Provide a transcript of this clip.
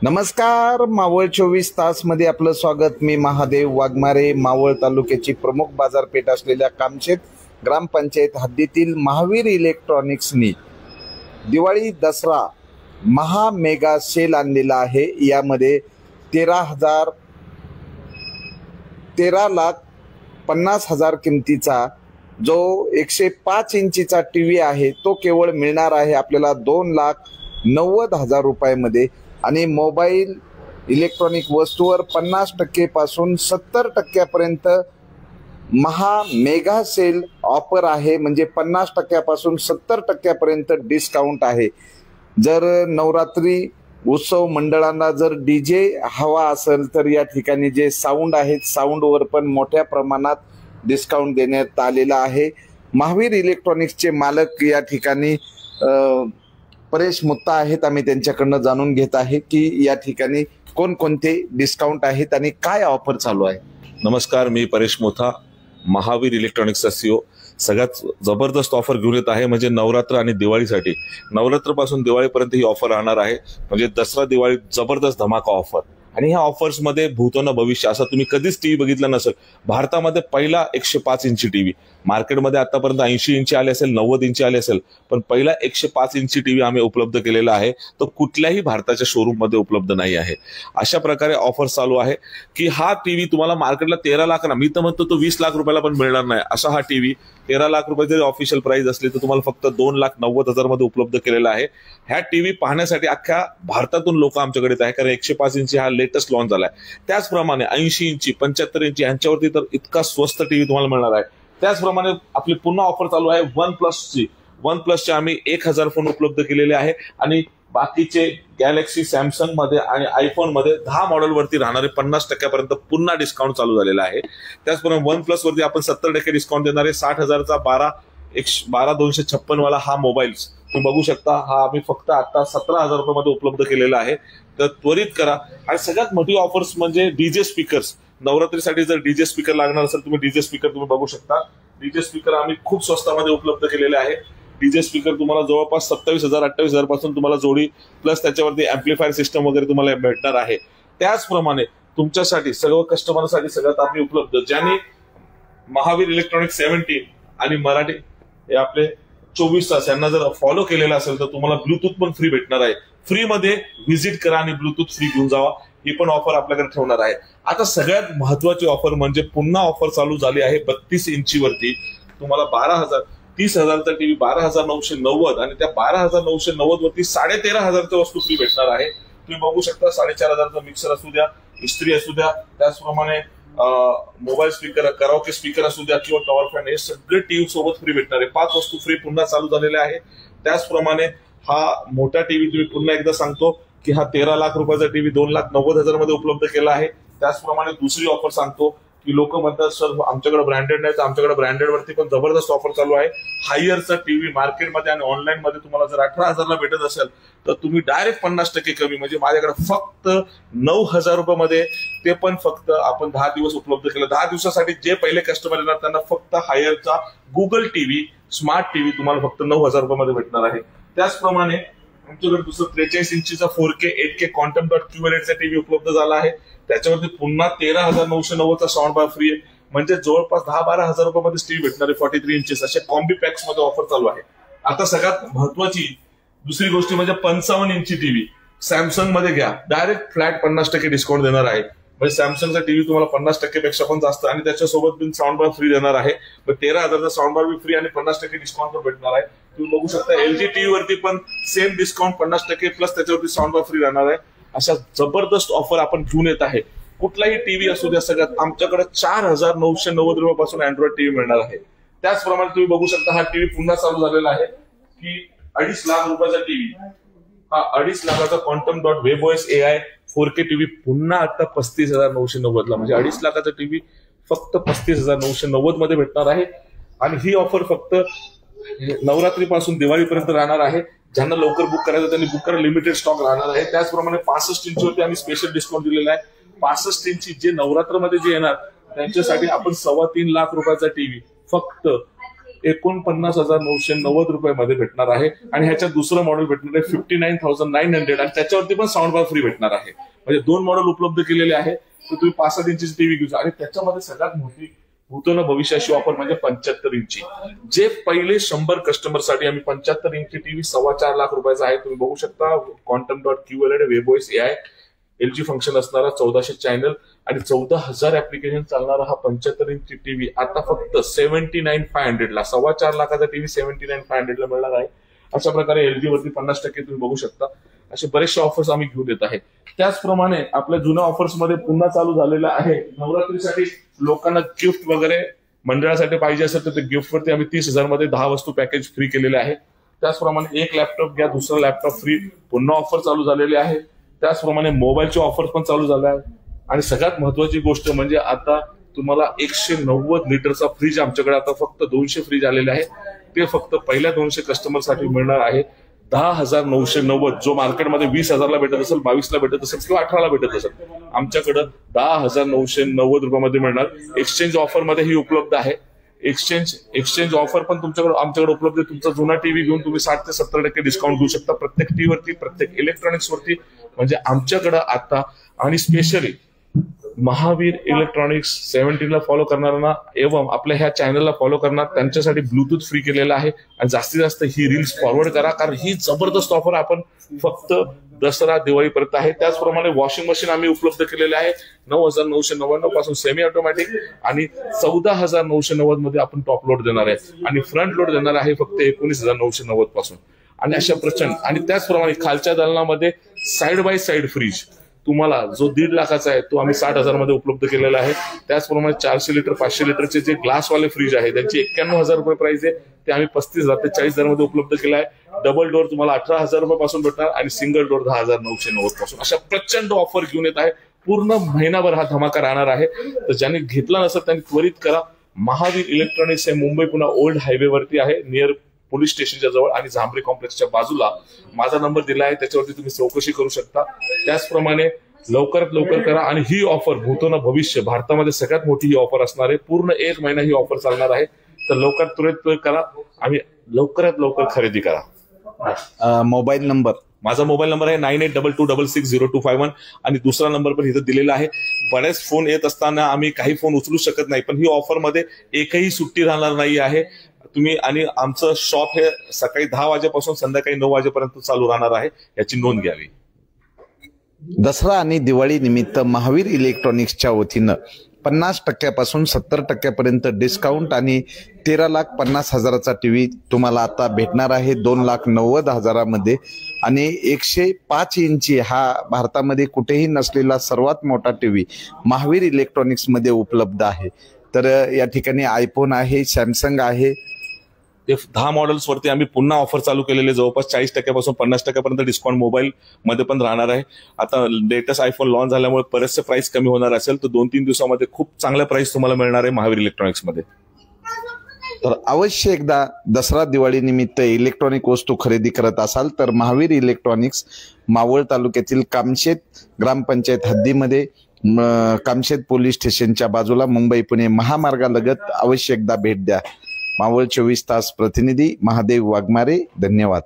नमस्कार, मावळ 24 तास मध्ये आपलं स्वागत। मी महादेव वाघमारे। मावळ तालुक्याची प्रमुख बाजारपेठ असलेल्या कामशेत ग्रामपंचायत हद्दीतील महावीर इलेक्ट्रॉनिक्सनी दिवाळी दसरा महा मेगा सेल आणलेला आहे। यामध्ये 13,50,000 किमतीचा जो 105 इंचीचा टीव्ही आहे तो केवळ मिळणार आहे आपल्याला 2,90,000 रुपयामध्ये। आणि मोबाईल इलेक्ट्रॉनिक वस्तूवर 50% पासून 70% पर्यंत महा मेगा सेल ऑफर आहे। म्हणजे 50% पासून 70% पर्यंत डिस्काउंट आहे। जर नवरात्री उत्सव मंडळांना जर डीजे हवा असेल तर या ठिकाणी जे साऊंड आहेत साऊंडवर पण मोठ्या प्रमाणात डिस्काउंट देण्यात आलेला आहे। महावीर इलेक्ट्रॉनिक्सचे मालक या ठिकाणी परेश मुत्ता आहेत। आम्ही त्यांच्याकडनं जाणून घेत आहे की या ठिकाणी कोणकोणते डिस्काउंट आहेत आणि काय ऑफर चालू आहे। नमस्कार, मी परेश मुत्ता, महावीर इलेक्ट्रॉनिक्सचा सीओ। सगळ्यात जबरदस्त ऑफर घेऊन येत आहे म्हणजे नवरात्र आणि दिवाळीसाठी। नवरात्रपासून दिवाळीपर्यंत ही ऑफर राहणार आहे। म्हणजे दसरा दिवाळी जबरदस्त धमाका ऑफर। आणि ह्या ऑफर्स मध्ये भूतो न भविष्य असं तुम्ही कधीच टीव्ही बघितला नसेल। भारतामध्ये पहिला 105 इंची टीव्ही, मार्केटमध्ये आतापर्यंत 80 इंची आले असेल, 90 इंची आले असेल, पण पहिला 105 इंची टीव्ही आम्ही उपलब्ध केलेला आहे। तो कुठल्याही भारताच्या शोरूम मध्ये उपलब्ध नाही आहे। अशा प्रकारे ऑफर चालू आहे की हा टीव्ही तुम्हाला मार्केटला 13 लाख ना, मी तर म्हणतो तो 20 लाख रुपयाला पण मिळणार नाही असा हा टीव्ही 13 लाख रुपये जरी ऑफिशियल प्राइस असली तर तुम्हाला फक्त 2,90,000 मध्ये उपलब्ध केलेला आहे। ह्या टीव्ही पाहण्यासाठी अख्ख्या भारतातून लोक आमच्याकडे येत आहे कारण 105 इंची हा लेटेस्ट लॉन्च झालाय। त्याचप्रमाणे 80 इंची 75 इंची यांच्यावरती तर इतका स्वस्त टीव्ही तुम्हाला मिळणार आहे। त्याचप्रमाणे आपली पुन्हा ऑफर चालू आहे वन प्लसचे आम्ही 1,000 फोन उपलब्ध केलेले आहे। आणि बाकीचे गॅलेक्सी, सॅमसंग मध्ये आणि आयफोन मध्ये 10 मॉडेल वरती राहणारे 50% पर्यंत पुन्हा डिस्काउंट चालू झालेला आहे। त्याचप्रमाणे वन प्लस वरती आपण 70% डिस्काउंट देणार आहे। 60,000चा 12,256 वाला हा मोबाईल तुम्ही बघू शकता। हा आम्ही फक्त आता 17,000 रुपयामध्ये उपलब्ध केलेला आहे। तर त्वरित करा। आणि सगळ्यात मोठी ऑफर्स म्हणजे डीजे स्पीकर्स। नवरात्रीसाठी जर डीजे स्पीकर लागणार असेल तुम्ही डीजे स्पीकर तुम्ही बघू शकता। डीजे स्पीकर आम्ही खूप स्वस्तामध्ये उपलब्ध केलेले आहे। डीजे स्पीकर तुम्हाला जवळपास 27,000 28,000 पासून तुम्हाला जोडी प्लस त्याच्यावरती अँप्लिफायर सिस्टम वगैरे तुम्हाला भेटणार आहे। त्याचप्रमाणे तुमच्यासाठी सर्व कस्टमरसाठी सगळ्यात आम्ही उपलब्ध ज्यांनी महावीर इलेक्ट्रॉनिक 17 आणि मराठी हे आपले 24 तास यांना जर फॉलो केलेला असेल तर तुम्हाला ब्लूटूथ पण फ्री भेटणार आहे। फ्री मध्ये व्हिजिट करा आणि ब्लूटूथ फ्री घेऊन जावा। ही पण ऑफर आपल्याकडे ठेवणार आहे। आता सगळ्यात महत्वाची ऑफर म्हणजे पुन्हा ऑफर चालू झाली आहे 32 इंची वरती तुम्हाला 30,000चा टीव्ही 12,990 आणि त्या 12,990 वरती 13,500च्या वस्तू फ्री भेटणार आहे। तुम्ही बघू शकता 4,500चा मिक्सर असू द्या, इस्त्री असू द्या, त्याचप्रमाणे मोबाईल स्पीकर, कराओके स्पीकर असू द्या किंवा टॉवर फॅन, हे सगळे टीव्ही सोबत फ्री भेटणार आहे। 5 वस्तू फ्री पुन्हा चालू झालेल्या आहे। त्याचप्रमाणे हा मोठा टीव्ही तुम्ही पुन्हा एकदा सांगतो की हा 13 लाख रुपयाचा टीव्ही 2,90,000 मध्ये उपलब्ध केला आहे। त्याचप्रमाणे दुसरी ऑफर सांगतो की लोक म्हणतात सर आमच्याकडे ब्रँडेड नाही, तर आमच्याकडे ब्रँडेड वरती पण जबरदस्त ऑफर चालू आहे। हायरचा टीव्ही मार्केटमध्ये आणि ऑनलाईन मध्ये तुम्हाला जर 18,000ला भेटत असेल तर तुम्ही डायरेक्ट 50% कमी म्हणजे माझ्याकडे फक्त 9,000 रुपयामध्ये ते पण फक्त आपण 10 दिवस उपलब्ध केलं। 10 दिवसासाठी जे पहिले कस्टमर येणार त्यांना फक्त हायरचा गुगल टीव्ही स्मार्ट टीव्ही तुम्हाला फक्त 9,000 रुपयामध्ये भेटणार आहे। त्याचप्रमाणे आमच्याकडे दुसरं 43 इंचीचा 4K 8K क्वांटम डॉट क्यूएलईडीचा टीव्ही उपलब्ध झाला आहे। त्याच्यावरती पुन्हा 13,990चा साऊंड बार फ्री आहे। म्हणजे जवळपास 10-12,000 रुपयामध्ये टीव्ही भेटणार आहे 43 इंचेस अशा कॉम्बी पॅक्स मध्ये ऑफर चालू आहे। आता सगळ्यात महत्वाची दुसरी गोष्ट म्हणजे 55 इंची टीव्ही सॅमसंग मध्ये घ्या, डायरेक्ट फ्लॅट 50% डिस्काउंट देणार आहे। म्हणजे सॅमसंगचा टीव्ही तुम्हाला 50% पेक्षा पण जास्त आणि त्याच्यासोबत पण साऊंड बार फ्री देणार आहे। 13,000चा साऊंड बार बी फ्री आणि 50% डिस्काउंट पण भेटणार आहे। तुम्ही बघू शकता एलजी टीव्ही वरती पण सेम डिस्काउंट 50% प्लस त्याच्यावरती साऊंड बार फ्री राहणार आहे। अशा जबरदस्त ऑफर आपण घेऊन येत आहे। कुठलाही टीव्ही असू द्या सगळ्यात आमच्याकडे 4,990 रुपयापासून अँड्रॉइड टीव्ही मिळणार आहे। त्याचप्रमाणे तुम्ही बघू शकता हा टीव्ही पुन्हा चालू झालेला आहे की 2.5 लाख रुपयाचा टीव्ही, हा 2.5 लाखाचा quantum dot web OS AI 4K TV पुन्हा आता 35,990 ला, म्हणजे 2.5 लाखाचा टीव्ही फक्त 35,990 मध्ये भेटणार आहे। आणि ही ऑफर फक्त नवरात्रीपासून दिवाळीपर्यंत राहणार आहे। ज्यांना लवकर बुक करायचं त्यांनी बुक करा, लिमिटेड स्टॉक राहणार आहे। त्याचप्रमाणे 65 इंचवरती आम्ही स्पेशल डिस्काउंट दिलेला आहे। 65 इंची जे नवरात्रमध्ये जे येणार त्यांच्यासाठी आपण 3.25 लाख रुपयाचा टीव्ही फक्त 49,990 रुपयामध्ये भेटणार आहे. आणि ह्याच्यात दुसरं मॉडेल भेटणार आहे 59,900 आणि त्याच्यावरती पण साऊंड बार फ्री भेटणार आहे. म्हणजे 2 मॉडेल उपलब्ध केलेले आहे. तर तुम्ही 5-7 इंचीची टीव्ही घेऊ शकता. आणि त्याच्यामध्ये सगळ्यात मोठी भूतोन भविष्याशी ऑफर म्हणजे 75 इंची. जे पहिले 100 कस्टमरसाठी आम्ही 75 इंची टीव्ही 4.25 लाख रुपयाचा आहे. तुम्ही बघू शकता quantum.QLED webOS AI LG function असणारा 1400 चॅनल आणि 14,000 ऍप्लिकेशन चालणारा हा 75 इंची टीव्ही आता फक्त 79,500 ला 4.25 लाखाचा टीव्ही 79,500 ला मिळणार आहे. अशा प्रकारे LG वरती 50% तुम्ही बघू शकता. असे बरेचसे ऑफर्स आम्ही घेऊन येत आहे. त्याचप्रमाणे आपल्या जुन्या ऑफर्स मध्ये पुन्हा चालू झालेला आहे नवरात्रीसाठी लोकांना गिफ्ट वगैरे मंडळासाठी पाहिजे असेल तर गिफ्ट वरती आम्ही 30,000 मध्ये 10 वस्तू पॅकेज फ्री केलेले आहे. त्याचप्रमाणे एक लॅपटॉप घ्या दुसरा लॅपटॉप फ्री पुन्हा ऑफर चालू झालेली आहे. त्याचप्रमाणे मोबाईलचे ऑफर पण चालू झाले आहे. आणि सगळ्यात महत्वाची गोष्ट म्हणजे आता तुम्हाला 190 लिटरचा फ्रीज आमच्याकडे आता फक्त 200 फ्रीज आलेले आहे. ते फक्त पहिल्या 200 कस्टमरसाठी मिळणार आहे 10,990. जो मार्केटमध्ये 20,000 ला भेटत असेल 22 ला भेटत असेल किंवा 18 ला भेटत असेल आमच्याकडे 10,990 रुपयामध्ये मिळणार. एक्सचेंज ऑफर मध्ये ही उपलब्ध आहे. एक्सचेंज ऑफर पण आमच्याकडे उपलब्ध आहे. तुमचा जुना टीव्ही घेऊन तुम्ही 60 ते 70% डिस्काउंट घेऊ शकता प्रत्येक टीव्ही वरती प्रत्येक इलेक्ट्रॉनिक्स वरती. म्हणजे आमच्याकडे आता आणि स्पेशली महावीर इलेक्ट्रॉनिक्स 17 ला फॉलो करणाऱ्यांना एवं आपल्या ह्या चॅनलला फॉलो करणार त्यांच्यासाठी ब्लूटूथ फ्री केलेलं आहे. आणि जास्तीत जास्त ही रील्स फॉरवर्ड करा कारण ही जबरदस्त ऑफर आपण फक्त दसरा दिवाळीपर्यंत आहे. त्याचप्रमाणे वॉशिंग मशीन आम्ही उपलब्ध केलेले आहे 9,990 पासून सेमी ऑटोमॅटिक आणि 14,990 मध्ये आपण टॉप लोड देणार आहे आणि फ्रंट लोड देणार आहे फक्त 19,990 पासून. आणि अशा प्रचंड आणि त्याचप्रमाणे खालच्या दालनामध्ये साइड बाय साइड फ्रीज तुम्हाला जो 1.5 लाखाचा आहे तो आम्ही 60,000 मध्ये उपलब्ध केलेला आहे. त्याचप्रमाणे 400 लिटर 500 लिटरचे जे ग्लासवाले फ्रीज आहे त्यांची 91,000 रुपये प्राइस आहे ते आम्ही 35,000 ते 40,000 मध्ये उपलब्ध केलं आहे. डबल डोअर तुम्हाला 18,000 रुपयापासून भेटणार आणि सिंगल डोअर 10,990 पासून. अशा प्रचंड ऑफर घेऊन येत आहे. पूर्ण महिनाभर हा धमाका राहणार आहे. तर ज्यांनी घेतला नसेल त्यांनी त्वरित करा. महावीर इलेक्ट्रॉनिक्स हे मुंबई पुन्हा ओल्ड हायवे वरती आहे नियर पोलीस स्टेशनच्या जवळ आणि झांबरे कॉम्प्लेक्सच्या बाजूला. माझा नंबर दिला आहे त्याच्यावरती तुम्ही चौकशी करू शकता. त्याचप्रमाणे लवकरात लवकर करा. आणि ही ऑफर भूतोन भविष्य भारतामध्ये सगळ्यात मोठी ही ऑफर असणार आहे. पूर्ण 1 महिना ही ऑफर चालणार आहे. तर लवकरात त्वरित करा आणि लवकरात लवकर खरेदी करा. मोबाईल नंबर माझा मोबाईल नंबर आहे 9822660251 आणि दुसरा नंबर पण इथं दिलेला आहे. बरेच फोन येत असताना आम्ही काही फोन उचलू शकत नाही पण ही ऑफर मध्ये एकही सुट्टी राहणार नाही आहे. तुम्ही आणि आमचं शॉप हे सकाळी 10 वाजेपासून संध्याकाळी 9 वाजेपर्यंत चालू राहणार आहे याची नोंद घ्यावी. दसरा आणि दिवाळी निमित्त महावीर इलेक्ट्रॉनिक्सच्या वतीनं 50% पासून 70% डिस्काउंट आणि 13,50,000चा टीव्ही तुम्हाला आता भेटणार आहे 2,90,000 मध्ये. आणि 105 इंची हा भारतामध्ये कुठेही नसलेला सर्वात मोठा टीव्ही महावीर इलेक्ट्रॉनिक्स मध्ये उपलब्ध आहे. तर या ठिकाणी आयफोन आहे सॅमसंग आहे. 10 मॉडेल्स वरती आम्ही पुन्हा ऑफर चालू केलेले जवळपास 40% पासून 50% पर्यंत डिस्काउंट मोबाईल मध्ये पण राहणार आहे. आता लेटेस्ट आयफोन लॉन्च झाल्यामुळे बरेचसे प्राइस कमी होणार असेल तर 2-3 दिवसामध्ये खूप चांगल्या प्राइस तुम्हाला मिळणार आहे महावीर इलेक्ट्रॉनिक्स मध्ये. तर अवश्य एकदा दसरा दिवाळी निमित्त इलेक्ट्रॉनिक वस्तू खरेदी करत असाल तर महावीर इलेक्ट्रॉनिक्स मावळ तालुक्यातील कामशेत ग्रामपंचायत हद्दीमध्ये कामशेत पोलीस स्टेशनच्या बाजूला मुंबई पुणे महामार्गालगत अवश्य एकदा भेट द्या. मावळ 24 तास प्रतिनिधी महादेव वाघमारे. धन्यवाद.